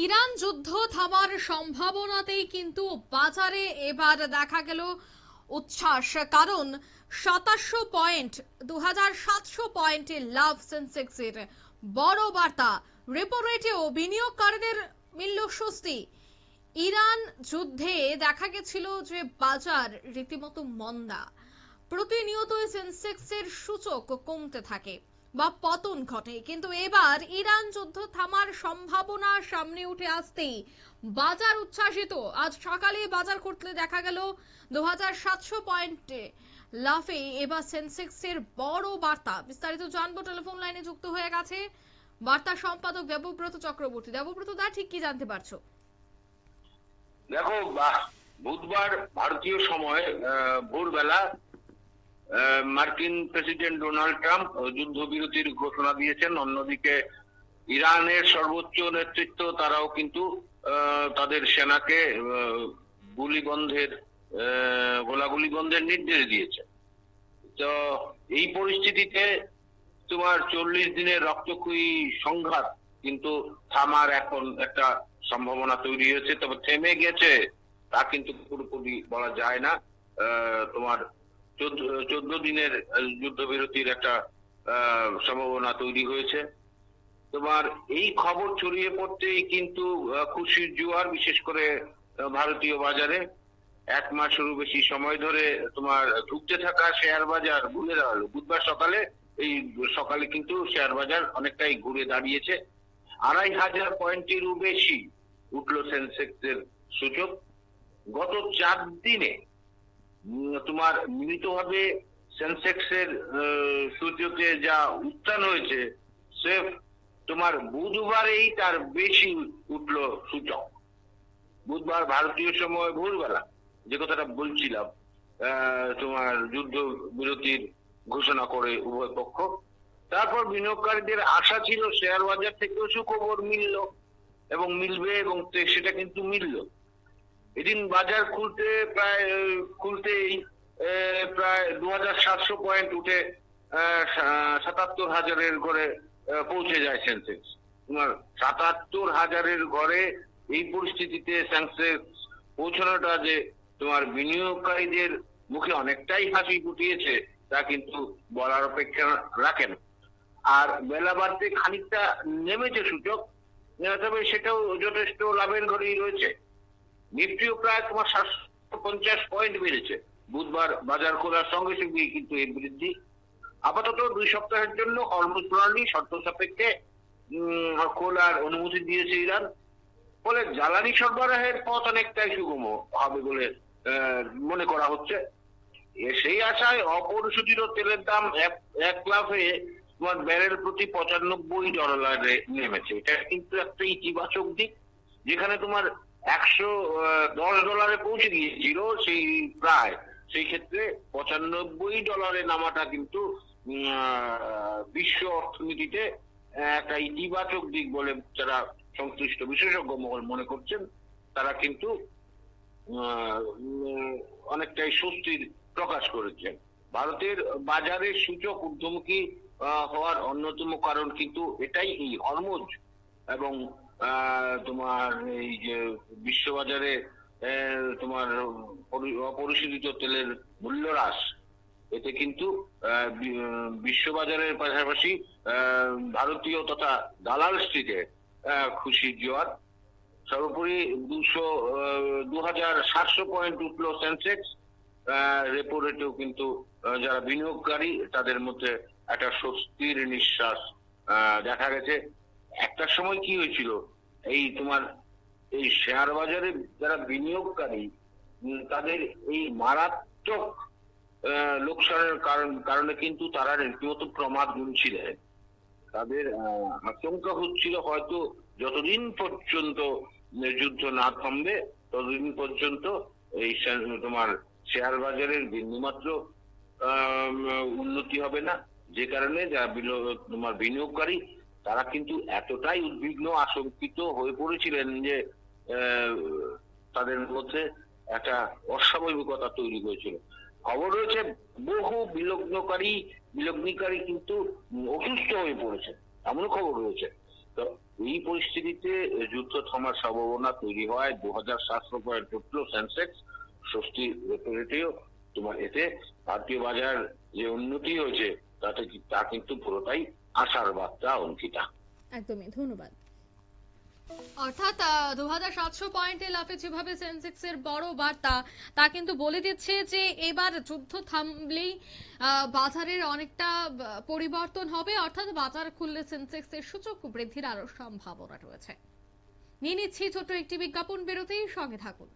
Iran যুদ্ধ থামার সম্ভাবনাতেই কিন্তু বাজারে এবার দেখা গেল উচ্ছ্বাস, কারণ 2700 পয়েন্ট, 2700 পয়েন্টে লাভ সেন্সেক্সের। বড় বার্তা, রেপো রেটেও বিনিয়োগকারীদের মিলল স্বস্তি। ইরান যুদ্ধে দেখা গেছিল যে বাজার রীতিমতো মন্দা, প্রতিনিয়ত সেন্সেক্সের সূচক কমতে থাকে বা পতন ঘটে, কিন্তু এবার ইরান যুদ্ধ থামার সম্ভাবনা সামনে উঠে আসতেই বাজার উচ্ছ্বাসিত। আজ সকালে বাজার খুলতে দেখা গেল 2700 পয়েন্টে লাফে এবার সেন্সেক্সের বড় বার্তা। বিস্তারিত জানবো, টেলিফোন লাইনে যুক্ত হয়ে গেছে বার্তা সম্পাদক দেবব্রত চক্রবর্তী। দেবব্রত দা, ঠিক কি জানতে পারছো? দেখো, বুধবার ভারতীয় সময় ভোরবেলা মার্কিন প্রেসিডেন্ট ডোনাল্ড ট্রাম্প যুদ্ধবিরতির ঘোষণা দিয়েছেন। অন্যদিকে ইরানের সর্বোচ্চ নেতৃত্ব তারাও কিন্তু তাদের সেনাকে গোলাগুলি বন্ধের নির্দেশ দিয়েছে। তো এই পরিস্থিতিতে তোমার 40 দিনের রক্তক্ষয়ী সংঘাত কিন্তু থামার এখন একটা সম্ভাবনা তৈরি হয়েছে, তবে থেমে গেছে তা কিন্তু পুরোপুরি বলা যায় না। তোমার 14 দিনের যুদ্ধবিরতির একটা সম্ভাবনা তৈরি হয়েছে। তোমার এই খবর ছড়িয়ে পড়তেই কিন্তু খুশির জোয়ার, বিশেষ করে ভারতীয় বাজারে। 1 মাসেরও বেশি সময় ধরে তোমার ঢুকতে থাকা শেয়ার বাজার ঘুরে দাঁড়ালো বুধবার সকালে। এই সকালে কিন্তু শেয়ার বাজার অনেকটাই ঘুরে দাঁড়িয়েছে। 2500 পয়েন্টেরও বেশি উঠলো সেন্সেক্সের সূচক। গত 4 দিনে তোমার মিলিতভাবে সেন্সেক্সের সূচকে যা উত্থান হয়েছে, সেফ তোমার বুধবারেই তার বেশি উঠলো সূচক। বুধবার ভারতীয় সময় ভোরবেলা যে কথাটা বলছিলাম, তোমার যুদ্ধ বিরতির ঘোষণা করে উভয় পক্ষ, তারপর বিনিয়োগকারীদের আশা ছিল শেয়ার বাজার থেকেও সুখবর মিলল এবং মিলবে, এবং সেটা কিন্তু মিলল। এদিন বাজার খুলতেই প্রায় 2700 পয়েন্ট উঠে 77,000-এর ঘরে পৌঁছে যায় সেন্সেক্স। তোমার 77,000-এর ঘরে এই পরিস্থিতিতে সেন্সেক্স পৌঁছানোটা যে তোমার বিনিয়োগকারীদের মুখে অনেকটাই হাসি ফুটিয়েছে তা কিন্তু বলার অপেক্ষা রাখে না। আর বেলা বাড়তে খানিকটা নেমেছে সূচক, তবে সেটাও যথেষ্ট লাভের ঘরেই রয়েছে। নিফটিও প্রায় তোমার 750 পয়েন্ট বেড়েছে বুধবার বাজার খোলার সঙ্গে সঙ্গে, কিন্তু এই বৃদ্ধি আপাতত 2 সপ্তাহের জন্য হরমুজ প্রণালী শর্ত সাপেক্ষে খোলার অনুমতি দিয়েছে ইরান। ফলে জ্বালানি সরবরাহের পথ অনেকটাই সুগম হবে বলে মনে করা হচ্ছে। সেই আশায় অপরিশোধিত তেলের দাম এক লাফে তোমার ব্যারেল প্রতি $95 নেমেছে। এটা কিন্তু একটা ইতিবাচক দিক। যেখানে তোমার $110 পৌঁছে গিয়েছিল সেই ক্ষেত্রে $95 নামাটা কিন্তু বিশ্ব অর্থনীতিতে একটা ইতিবাচক দিক বলে যারা সংশ্লিষ্ট বিশেষজ্ঞ মহল মনে করছেন, তারা কিন্তু অনেকটাই স্বস্তির প্রকাশ করেছেন। ভারতের বাজারের সূচক ঊর্ধ্বমুখী হওয়ার অন্যতম কারণ কিন্তু এটাই, এই হরমুজ এবং তোমার এই যে বিশ্ববাজারে তোমার অপরিশোধিত তেলের মূল্য হ্রাস। এতে কিন্তু বিশ্ববাজারের পাশাপাশি ভারতীয় তথা দালাল স্ট্রিটে খুশির জোয়ার। সর্বোপরি 2700 পয়েন্ট উঠলো সেন্সেক্স। রেপো রেটেও কিন্তু যারা বিনিয়োগকারী তাদের মধ্যে একটা স্বস্তির নিঃশ্বাস দেখা গেছে। একটা সময় কি হয়েছিল, এই তোমার এই শেয়ার বাজারে যারা বিনিয়োগকারী তাদের এই মারাত্মক লোকসানের কারণে কিন্তু তারা রীতিমতো প্রমাদ গুনছিলেন। তাদের আশঙ্কা হচ্ছিল হয়তো যতদিন পর্যন্ত যুদ্ধ না থামবে ততদিন পর্যন্ত এই তোমার শেয়ার বাজারের বিন্দুমাত্র উন্নতি হবে না। যে কারণে যারা তোমার বিনিয়োগকারী তারা কিন্তু এতটাই উদ্বিগ্ন আশঙ্কিত হয়ে পড়েছিলেন যে তাদের মধ্যে একটা অস্বাভাবিকতা তৈরি হয়েছিল। খবর রয়েছে বহু বিলগ্নকারী কিন্তু অসুস্থ হয়ে পড়েছে, এমন খবর রয়েছে। তো এই পরিস্থিতিতে যুদ্ধ থামার সম্ভাবনা তৈরি হয়। 2700 পয়েন্ট উঠলো সেন্সেক্স, 60 রেপো রেটেও। তোমার এতে ভারতীয় বাজার যে উন্নতি হয়েছে তা কিন্তু পুরোটাই আশার বার্তা, অঙ্কিতা। একদমই, ধন্যবাদ। অর্থাৎ 2700 পয়েন্টে লাফে যেভাবে সেন্সেক্সের বড় বার্তা, তা কিন্তু বলে দিচ্ছে যে এবার যুদ্ধ থামলেই বাজারের অনেকটা পরিবর্তন হবে, অর্থাৎ বাজার খুললে সেন্সেক্সের সূচক বৃদ্ধির আরো সম্ভাবনা রয়েছে। নিয়ে নিচ্ছি ছোট্ট একটি বিজ্ঞাপন বিরতি, সঙ্গে থাকুন।